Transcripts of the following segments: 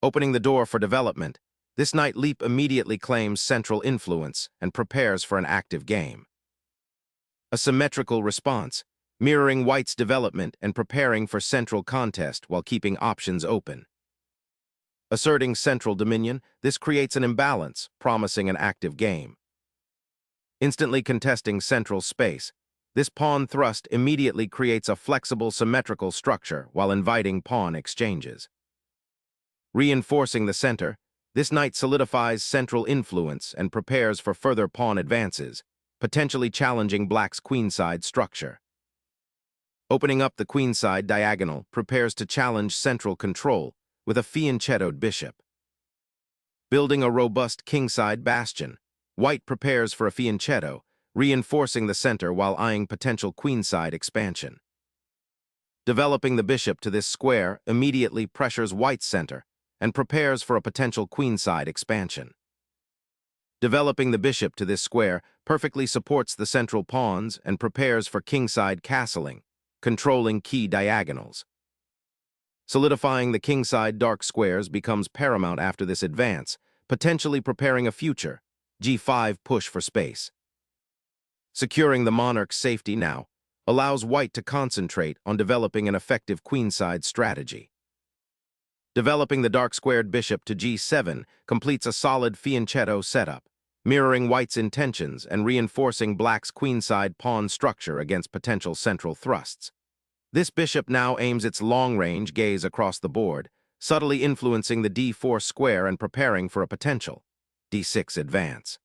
Opening the door for development, this knight leap immediately claims central influence and prepares for an active game. A symmetrical response, mirroring white's development and preparing for central contest while keeping options open. Asserting central dominion, this creates an imbalance, promising an active game. Instantly contesting central space, this pawn thrust immediately creates a flexible symmetrical structure while inviting pawn exchanges. Reinforcing the center, this knight solidifies central influence and prepares for further pawn advances, potentially challenging black's queenside structure. Opening up the queenside diagonal prepares to challenge central control with a fianchettoed bishop. Building a robust kingside bastion, white prepares for a fianchetto, reinforcing the center while eyeing potential queenside expansion. Developing the bishop to this square immediately pressures white's center and prepares for a potential queenside expansion. Developing the bishop to this square perfectly supports the central pawns and prepares for kingside castling, controlling key diagonals. Solidifying the kingside dark squares becomes paramount after this advance, potentially preparing a future g5 push for space. Securing the monarch's safety now allows white to concentrate on developing an effective queenside strategy. Developing the dark-squared bishop to g7 completes a solid fianchetto setup, mirroring white's intentions and reinforcing black's queenside pawn structure against potential central thrusts. This bishop now aims its long-range gaze across the board, subtly influencing the d4 square and preparing for a potential d6 advance.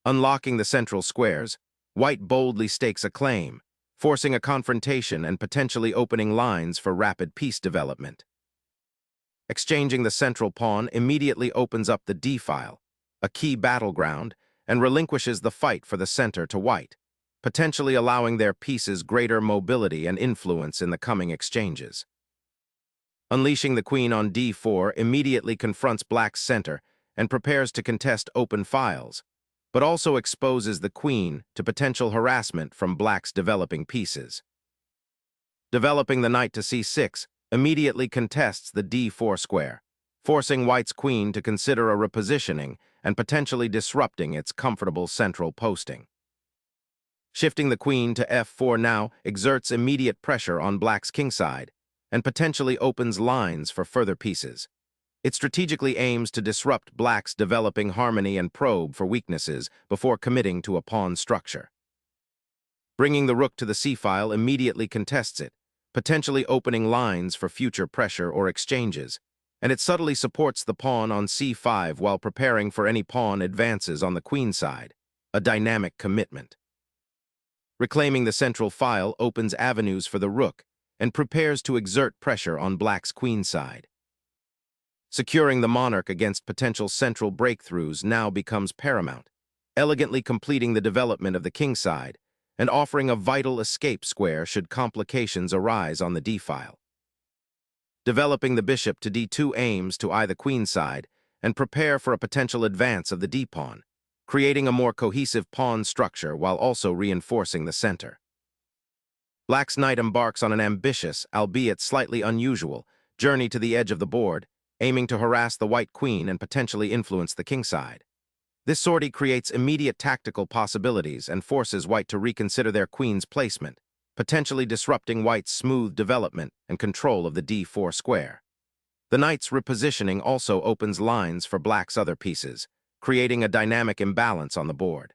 Unlocking the central squares, white boldly stakes a claim, forcing a confrontation and potentially opening lines for rapid piece development. Exchanging the central pawn immediately opens up the d-file, a key battleground, and relinquishes the fight for the center to white, potentially allowing their pieces greater mobility and influence in the coming exchanges. Unleashing the queen on d4 immediately confronts black's center and prepares to contest open files, but also exposes the queen to potential harassment from black's developing pieces. Developing the knight to c6 immediately contests the d4 square, forcing white's queen to consider a repositioning and potentially disrupting its comfortable central posting. Shifting the queen to f4 now exerts immediate pressure on black's kingside and potentially opens lines for further pieces. It strategically aims to disrupt black's developing harmony and probe for weaknesses before committing to a pawn structure. Bringing the rook to the c-file immediately contests it, potentially opening lines for future pressure or exchanges, and it subtly supports the pawn on c5 while preparing for any pawn advances on the queen side, a dynamic commitment. Reclaiming the central file opens avenues for the rook and prepares to exert pressure on black's queen side. Securing the monarch against potential central breakthroughs now becomes paramount, elegantly completing the development of the king side and offering a vital escape square should complications arise on the d-file. Developing the bishop to d2 aims to eye the queen side and prepare for a potential advance of the d-pawn, creating a more cohesive pawn structure while also reinforcing the center. Black's knight embarks on an ambitious, albeit slightly unusual, journey to the edge of the board, aiming to harass the white queen and potentially influence the king side. This sortie creates immediate tactical possibilities and forces white to reconsider their queen's placement, potentially disrupting white's smooth development and control of the d4 square. The knight's repositioning also opens lines for black's other pieces, creating a dynamic imbalance on the board.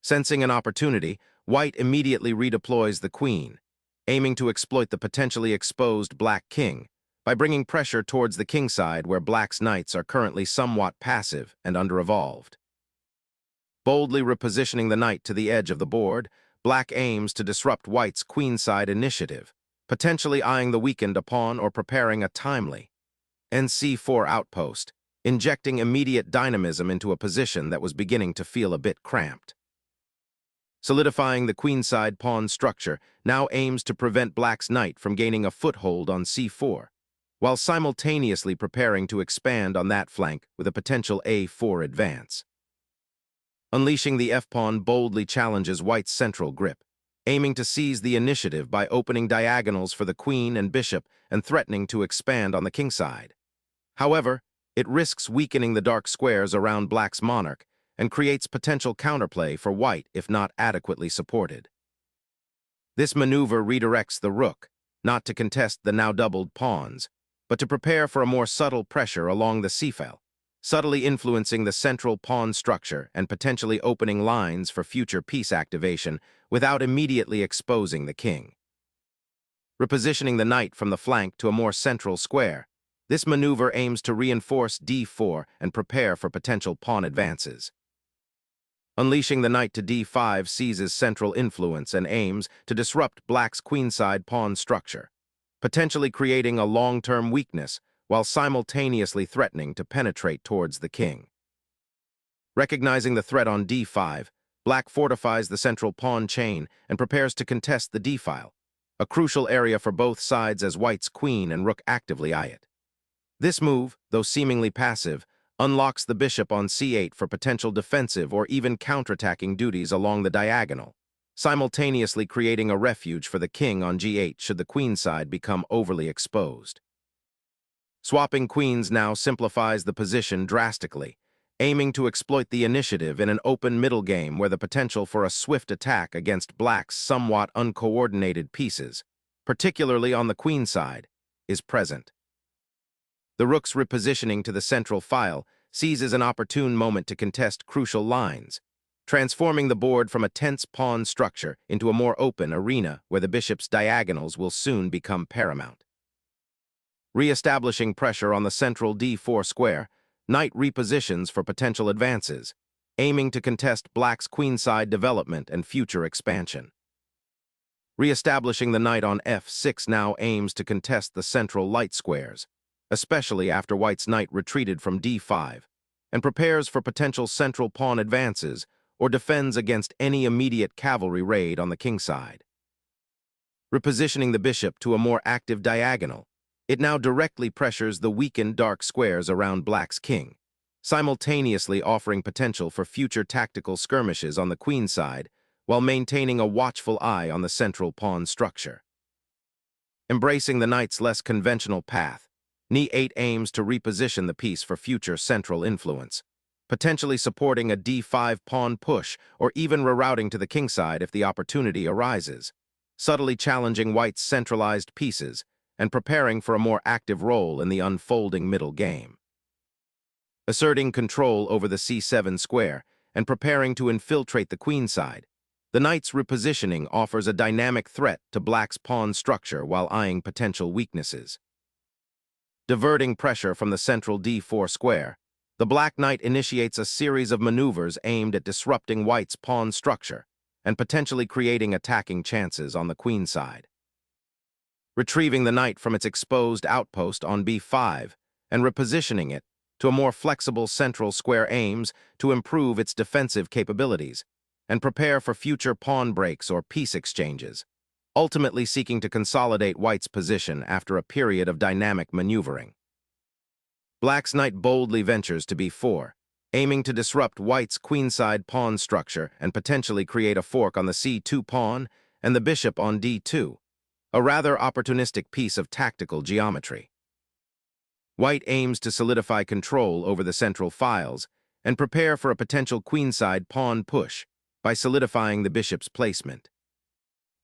Sensing an opportunity, white immediately redeploys the queen, aiming to exploit the potentially exposed black king, by bringing pressure towards the king side where black's knights are currently somewhat passive and under-evolved. Boldly repositioning the knight to the edge of the board, black aims to disrupt white's queenside initiative, potentially eyeing the weakened a pawn or preparing a timely nc4 outpost, injecting immediate dynamism into a position that was beginning to feel a bit cramped. Solidifying the queenside pawn structure now aims to prevent black's knight from gaining a foothold on c4, while simultaneously preparing to expand on that flank with a potential a4 advance. Unleashing the f-pawn boldly challenges white's central grip, aiming to seize the initiative by opening diagonals for the queen and bishop and threatening to expand on the king side. However, it risks weakening the dark squares around black's monarch and creates potential counterplay for white if not adequately supported. This maneuver redirects the rook, not to contest the now doubled pawns, but to prepare for a more subtle pressure along the c-file, subtly influencing the central pawn structure and potentially opening lines for future piece activation without immediately exposing the king. Repositioning the knight from the flank to a more central square, this maneuver aims to reinforce d4 and prepare for potential pawn advances. Unleashing the knight to d5 seizes central influence and aims to disrupt black's queenside pawn structure, potentially creating a long-term weakness while simultaneously threatening to penetrate towards the king. Recognizing the threat on d5, black fortifies the central pawn chain and prepares to contest the d-file, a crucial area for both sides as white's queen and rook actively eye it. This move, though seemingly passive, unlocks the bishop on c8 for potential defensive or even counterattacking duties along the diagonal, simultaneously creating a refuge for the king on g8 should the queen side become overly exposed. Swapping queens now simplifies the position drastically, aiming to exploit the initiative in an open middle game where the potential for a swift attack against black's somewhat uncoordinated pieces, particularly on the queen side, is present. The rook's repositioning to the central file seizes an opportune moment to contest crucial lines, transforming the board from a tense pawn structure into a more open arena where the bishop's diagonals will soon become paramount. Re-establishing pressure on the central d4 square, knight repositions for potential advances, aiming to contest black's queenside development and future expansion. Re-establishing the knight on f6 now aims to contest the central light squares, especially after white's knight retreated from d5, and prepares for potential central pawn advances or defends against any immediate cavalry raid on the king side. Repositioning the bishop to a more active diagonal, it now directly pressures the weakened dark squares around black's king, simultaneously offering potential for future tactical skirmishes on the queen side while maintaining a watchful eye on the central pawn structure. Embracing the knight's less conventional path, e8 aims to reposition the piece for future central influence, potentially supporting a d5 pawn push or even rerouting to the king side if the opportunity arises, subtly challenging white's centralized pieces and preparing for a more active role in the unfolding middle game. Asserting control over the c7 square and preparing to infiltrate the queen side, the knight's repositioning offers a dynamic threat to black's pawn structure while eyeing potential weaknesses. Diverting pressure from the central d4 square, the black knight initiates a series of maneuvers aimed at disrupting white's pawn structure and potentially creating attacking chances on the queen side. Retrieving the knight from its exposed outpost on b5 and repositioning it to a more flexible central square aims to improve its defensive capabilities and prepare for future pawn breaks or piece exchanges, ultimately seeking to consolidate white's position after a period of dynamic maneuvering. Black's knight boldly ventures to b4, aiming to disrupt white's queenside pawn structure and potentially create a fork on the c2 pawn and the bishop on d2, a rather opportunistic piece of tactical geometry. White aims to solidify control over the central files and prepare for a potential queenside pawn push by solidifying the bishop's placement.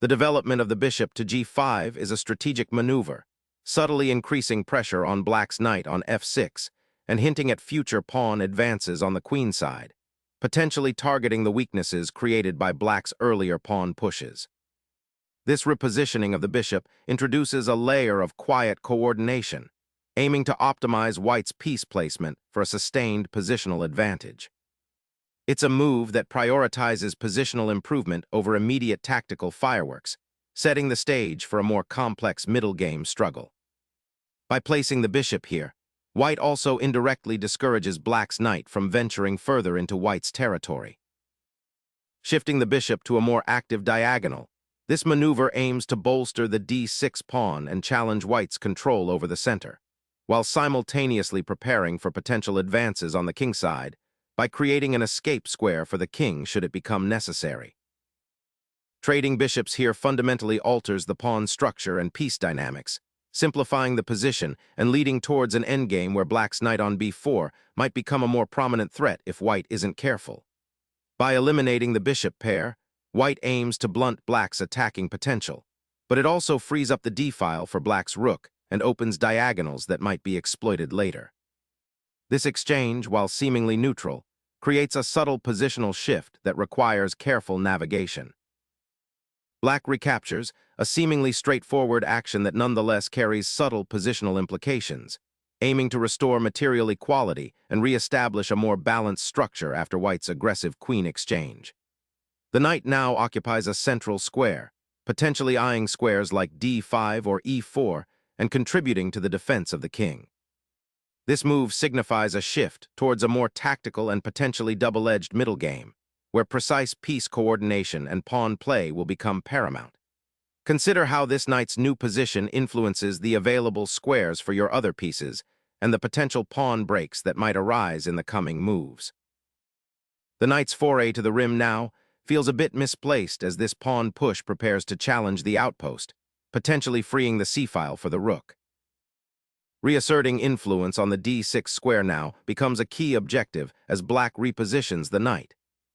The development of the bishop to g5 is a strategic maneuver, subtly increasing pressure on black's knight on f6 and hinting at future pawn advances on the queen side, potentially targeting the weaknesses created by black's earlier pawn pushes. This repositioning of the bishop introduces a layer of quiet coordination, aiming to optimize white's piece placement for a sustained positional advantage. It's a move that prioritizes positional improvement over immediate tactical fireworks, setting the stage for a more complex middle game struggle. By placing the bishop here, white also indirectly discourages black's knight from venturing further into white's territory. Shifting the bishop to a more active diagonal, this maneuver aims to bolster the d6 pawn and challenge white's control over the center, while simultaneously preparing for potential advances on the king side by creating an escape square for the king should it become necessary. Trading bishops here fundamentally alters the pawn structure and piece dynamics, simplifying the position and leading towards an endgame where black's knight on b4 might become a more prominent threat if white isn't careful. By eliminating the bishop pair, white aims to blunt black's attacking potential, but it also frees up the d-file for black's rook and opens diagonals that might be exploited later. This exchange, while seemingly neutral, creates a subtle positional shift that requires careful navigation. Black recaptures, a seemingly straightforward action that nonetheless carries subtle positional implications, aiming to restore material equality and re-establish a more balanced structure after white's aggressive queen exchange. The knight now occupies a central square, potentially eyeing squares like d5 or e4 and contributing to the defense of the king. This move signifies a shift towards a more tactical and potentially double-edged middle game, where precise piece coordination and pawn play will become paramount. Consider how this knight's new position influences the available squares for your other pieces and the potential pawn breaks that might arise in the coming moves. The knight's foray to the rim now feels a bit misplaced as this pawn push prepares to challenge the outpost, potentially freeing the c-file for the rook. Reasserting influence on the d6 square now becomes a key objective as black repositions the knight,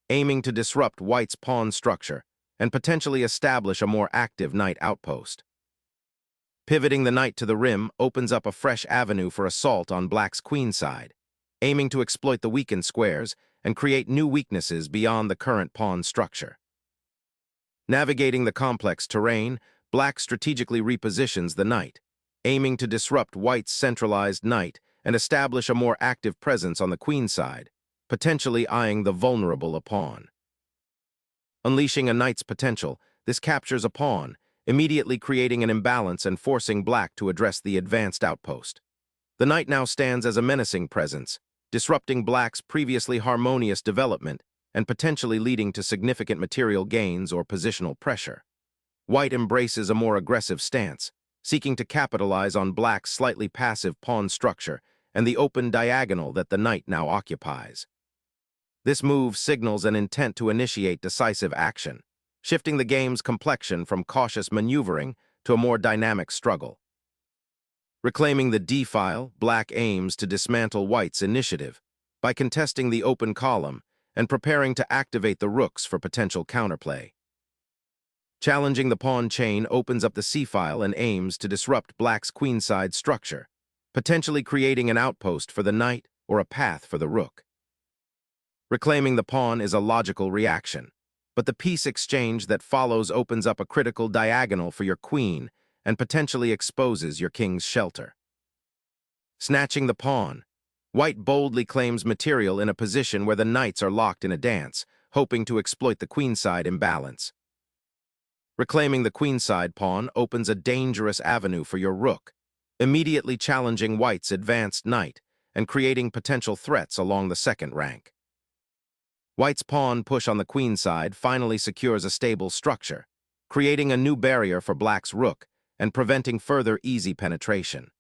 aiming to disrupt white's pawn structure and potentially establish a more active knight outpost. Pivoting the knight to the rim opens up a fresh avenue for assault on black's queenside, aiming to exploit the weakened squares and create new weaknesses beyond the current pawn structure. Navigating the complex terrain, black strategically repositions the knight, aiming to disrupt white's centralized knight and establish a more active presence on the queenside, potentially eyeing the vulnerable pawn. Unleashing a knight's potential, this captures a pawn, immediately creating an imbalance and forcing black to address the advanced outpost. The knight now stands as a menacing presence, disrupting black's previously harmonious development and potentially leading to significant material gains or positional pressure. White embraces a more aggressive stance, seeking to capitalize on black's slightly passive pawn structure and the open diagonal that the knight now occupies. This move signals an intent to initiate decisive action, shifting the game's complexion from cautious maneuvering to a more dynamic struggle. Reclaiming the d-file, black aims to dismantle white's initiative by contesting the open column and preparing to activate the rooks for potential counterplay. Challenging the pawn chain opens up the c-file and aims to disrupt black's queenside structure, potentially creating an outpost for the knight or a path for the rook. Reclaiming the pawn is a logical reaction, but the piece exchange that follows opens up a critical diagonal for your queen and potentially exposes your king's shelter. Snatching the pawn, white boldly claims material in a position where the knights are locked in a dance, hoping to exploit the queenside imbalance. Reclaiming the queenside pawn opens a dangerous avenue for your rook, immediately challenging white's advanced knight and creating potential threats along the second rank. White's pawn push on the queenside finally secures a stable structure, creating a new barrier for black's rook and preventing further easy penetration.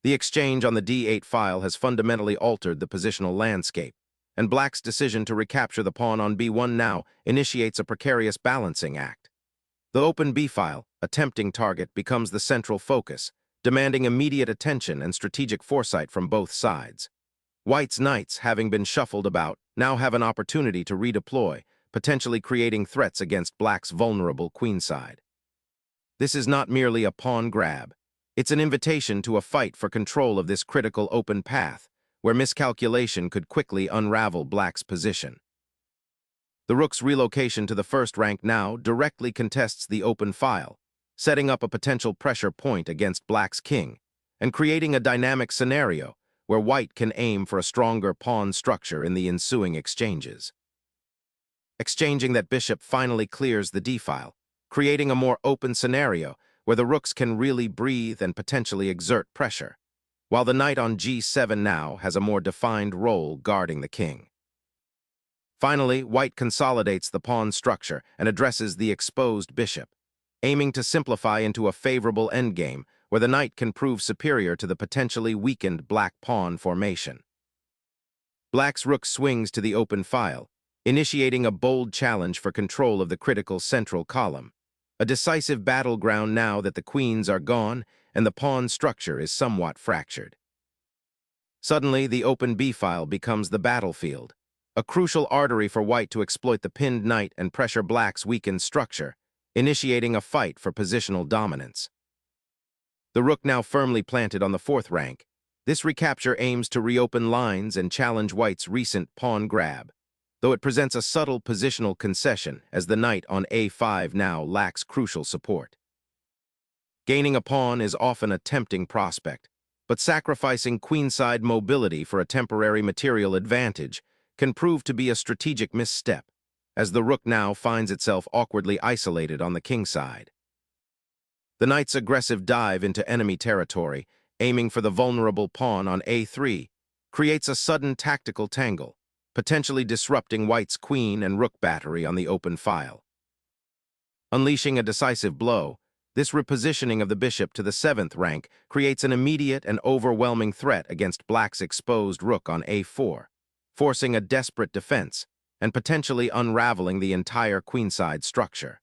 The exchange on the d8 file has fundamentally altered the positional landscape, and black's decision to recapture the pawn on b1 now initiates a precarious balancing act. The open b-file, a tempting target, becomes the central focus, demanding immediate attention and strategic foresight from both sides. White's knights, having been shuffled about, now have an opportunity to redeploy, potentially creating threats against black's vulnerable queenside. This is not merely a pawn grab. It's an invitation to a fight for control of this critical open path, where miscalculation could quickly unravel black's position. The rook's relocation to the first rank now directly contests the open file, setting up a potential pressure point against black's king, and creating a dynamic scenario where white can aim for a stronger pawn structure in the ensuing exchanges. Exchanging that bishop finally clears the d-file, creating a more open scenario where the rooks can really breathe and potentially exert pressure, while the knight on g7 now has a more defined role guarding the king. Finally, white consolidates the pawn structure and addresses the exposed bishop, aiming to simplify into a favorable endgame where the knight can prove superior to the potentially weakened black pawn formation. Black's rook swings to the open file, initiating a bold challenge for control of the critical central column, a decisive battleground now that the queens are gone and the pawn structure is somewhat fractured. Suddenly, the open b-file becomes the battlefield, a crucial artery for white to exploit the pinned knight and pressure black's weakened structure, initiating a fight for positional dominance. The rook now firmly planted on the fourth rank, this recapture aims to reopen lines and challenge white's recent pawn grab, though it presents a subtle positional concession as the knight on a5 now lacks crucial support. Gaining a pawn is often a tempting prospect, but sacrificing queenside mobility for a temporary material advantage can prove to be a strategic misstep, as the rook now finds itself awkwardly isolated on the king side. The knight's aggressive dive into enemy territory, aiming for the vulnerable pawn on a3, creates a sudden tactical tangle, potentially disrupting white's queen and rook battery on the open file. Unleashing a decisive blow, this repositioning of the bishop to the seventh rank creates an immediate and overwhelming threat against black's exposed rook on a4, forcing a desperate defense and potentially unraveling the entire queenside structure.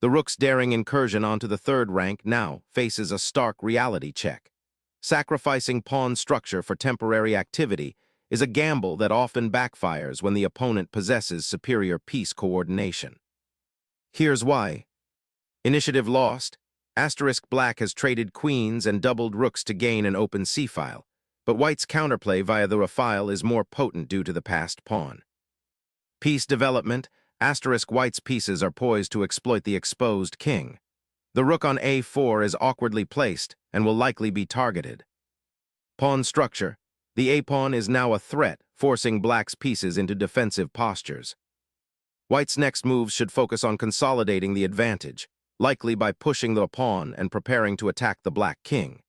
The rook's daring incursion onto the third rank now faces a stark reality check. Sacrificing pawn structure for temporary activity is a gamble that often backfires when the opponent possesses superior piece coordination. Here's why. Initiative lost. Black has traded queens and doubled rooks to gain an open c-file, but white's counterplay via the a-file is more potent due to the passed pawn. Piece development. White's pieces are poised to exploit the exposed king. The rook on a4 is awkwardly placed and will likely be targeted. Pawn structure. The a-pawn is now a threat, forcing black's pieces into defensive postures. White's next moves should focus on consolidating the advantage, likely by pushing the pawn and preparing to attack the black king.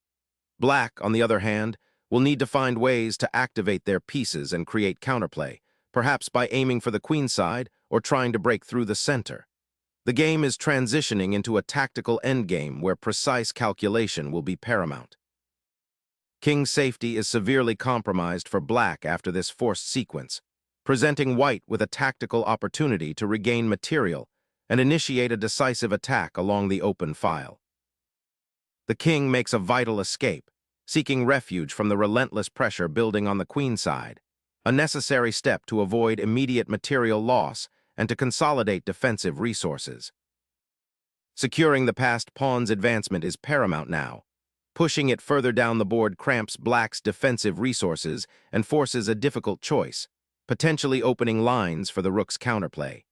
Black, on the other hand, will need to find ways to activate their pieces and create counterplay, perhaps by aiming for the queenside or trying to break through the center. The game is transitioning into a tactical endgame where precise calculation will be paramount. King's safety is severely compromised for black after this forced sequence, presenting white with a tactical opportunity to regain material and initiate a decisive attack along the open file. The king makes a vital escape, seeking refuge from the relentless pressure building on the queenside, a necessary step to avoid immediate material loss and to consolidate defensive resources. Securing the passed pawn's advancement is paramount now. Pushing it further down the board cramps black's defensive resources and forces a difficult choice, potentially opening lines for the rook's counterplay.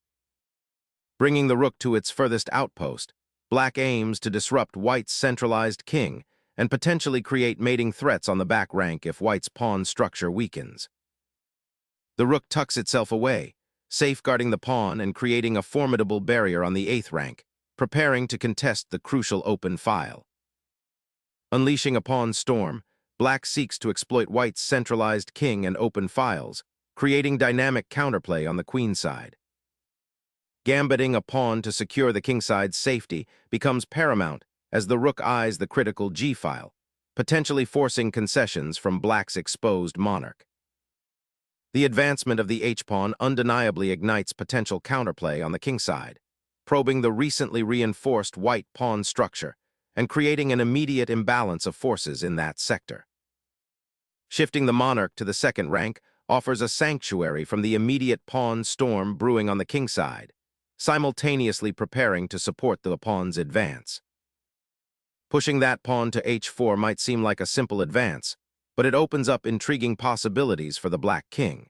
Bringing the rook to its furthest outpost, black aims to disrupt white's centralized king and potentially create mating threats on the back rank if white's pawn structure weakens. The rook tucks itself away, safeguarding the pawn and creating a formidable barrier on the eighth rank, preparing to contest the crucial open file. Unleashing a pawn storm, black seeks to exploit white's centralized king and open files, creating dynamic counterplay on the queenside. Gambiting a pawn to secure the kingside's safety becomes paramount as the rook eyes the critical g-file, potentially forcing concessions from black's exposed monarch. The advancement of the h-pawn undeniably ignites potential counterplay on the kingside, probing the recently reinforced white pawn structure and creating an immediate imbalance of forces in that sector. Shifting the monarch to the second rank offers a sanctuary from the immediate pawn storm brewing on the kingside, simultaneously preparing to support the pawn's advance. Pushing that pawn to h4 might seem like a simple advance, but it opens up intriguing possibilities for the black king.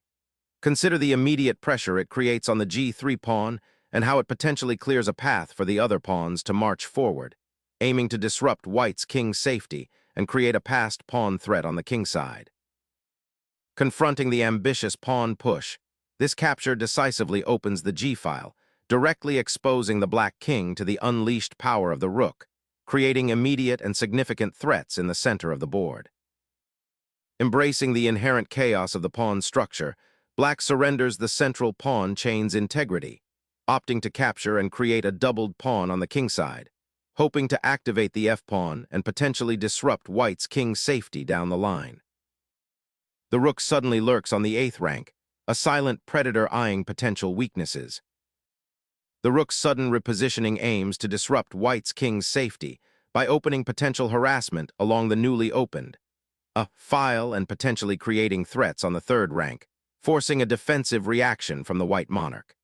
Consider the immediate pressure it creates on the g3 pawn and how it potentially clears a path for the other pawns to march forward, aiming to disrupt white's king's safety and create a passed pawn threat on the kingside. Confronting the ambitious pawn push, this capture decisively opens the g-file, directly exposing the black king to the unleashed power of the rook, creating immediate and significant threats in the center of the board. Embracing the inherent chaos of the pawn structure, black surrenders the central pawn chain's integrity, opting to capture and create a doubled pawn on the kingside, hoping to activate the f-pawn and potentially disrupt white's king's safety down the line. The rook suddenly lurks on the eighth rank, a silent predator eyeing potential weaknesses. The rook's sudden repositioning aims to disrupt white's king's safety, by opening potential harassment along the newly opened a file and potentially creating threats on the third rank, forcing a defensive reaction from the white monarch.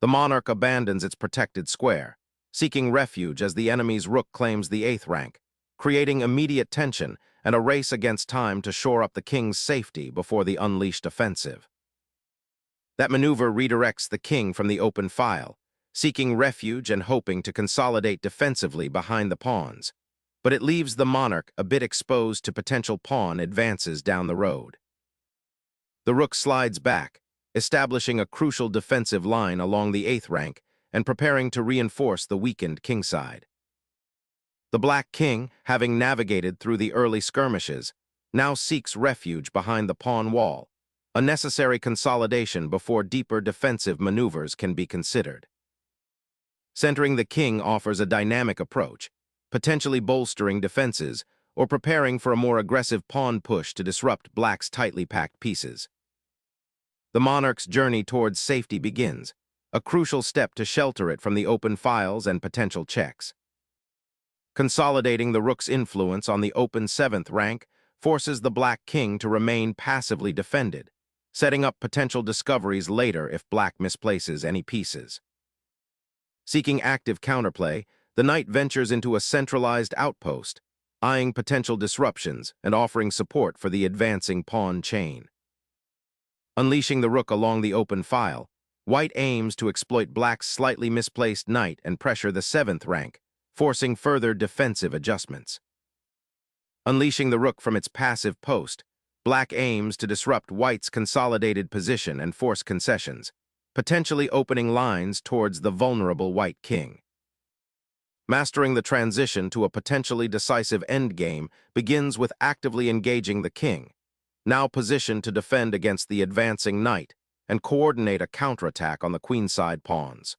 The monarch abandons its protected square, seeking refuge as the enemy's rook claims the 8th rank, creating immediate tension and a race against time to shore up the king's safety before the unleashed offensive. That maneuver redirects the king from the open file, seeking refuge and hoping to consolidate defensively behind the pawns, but it leaves the monarch a bit exposed to potential pawn advances down the road. The rook slides back, establishing a crucial defensive line along the 8th rank and preparing to reinforce the weakened kingside. The black king, having navigated through the early skirmishes, now seeks refuge behind the pawn wall, a necessary consolidation before deeper defensive maneuvers can be considered. Centering the king offers a dynamic approach, potentially bolstering defenses or preparing for a more aggressive pawn push to disrupt black's tightly packed pieces. The monarch's journey towards safety begins, a crucial step to shelter it from the open files and potential checks. Consolidating the rook's influence on the open 7th rank forces the black king to remain passively defended, setting up potential discoveries later if black misplaces any pieces. Seeking active counterplay, the knight ventures into a centralized outpost, eyeing potential disruptions and offering support for the advancing pawn chain. Unleashing the rook along the open file, white aims to exploit black's slightly misplaced knight and pressure the 7th rank, forcing further defensive adjustments. Unleashing the rook from its passive post, black aims to disrupt white's consolidated position and force concessions, potentially opening lines towards the vulnerable white king. Mastering the transition to a potentially decisive endgame begins with actively engaging the king, now positioned to defend against the advancing knight and coordinate a counterattack on the queenside pawns.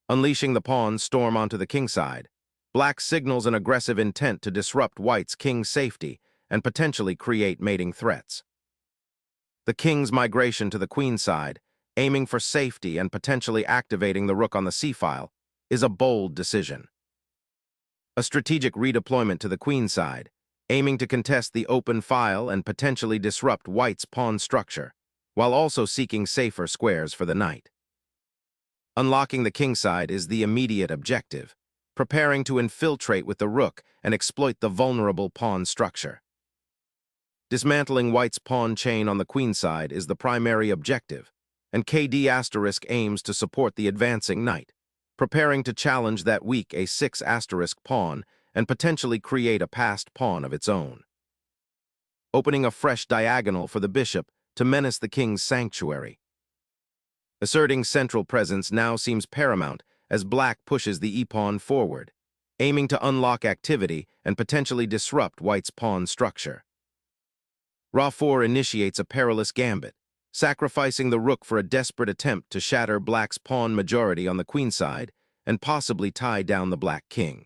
Unleashing the pawns storm onto the kingside, black signals an aggressive intent to disrupt white's king's safety and potentially create mating threats. The king's migration to the queenside, aiming for safety and potentially activating the rook on the c-file, is a bold decision. A strategic redeployment to the queenside, aiming to contest the open file and potentially disrupt white's pawn structure, while also seeking safer squares for the knight. Unlocking the kingside is the immediate objective, preparing to infiltrate with the rook and exploit the vulnerable pawn structure. Dismantling white's pawn chain on the queenside is the primary objective, and KD** aims to support the advancing knight, preparing to challenge that weak A6* pawn and potentially create a passed pawn of its own. Opening a fresh diagonal for the bishop to menace the king's sanctuary. Asserting central presence now seems paramount as black pushes the e-pawn forward, aiming to unlock activity and potentially disrupt white's pawn structure. Ra4 initiates a perilous gambit, sacrificing the rook for a desperate attempt to shatter black's pawn majority on the queenside and possibly tie down the black king.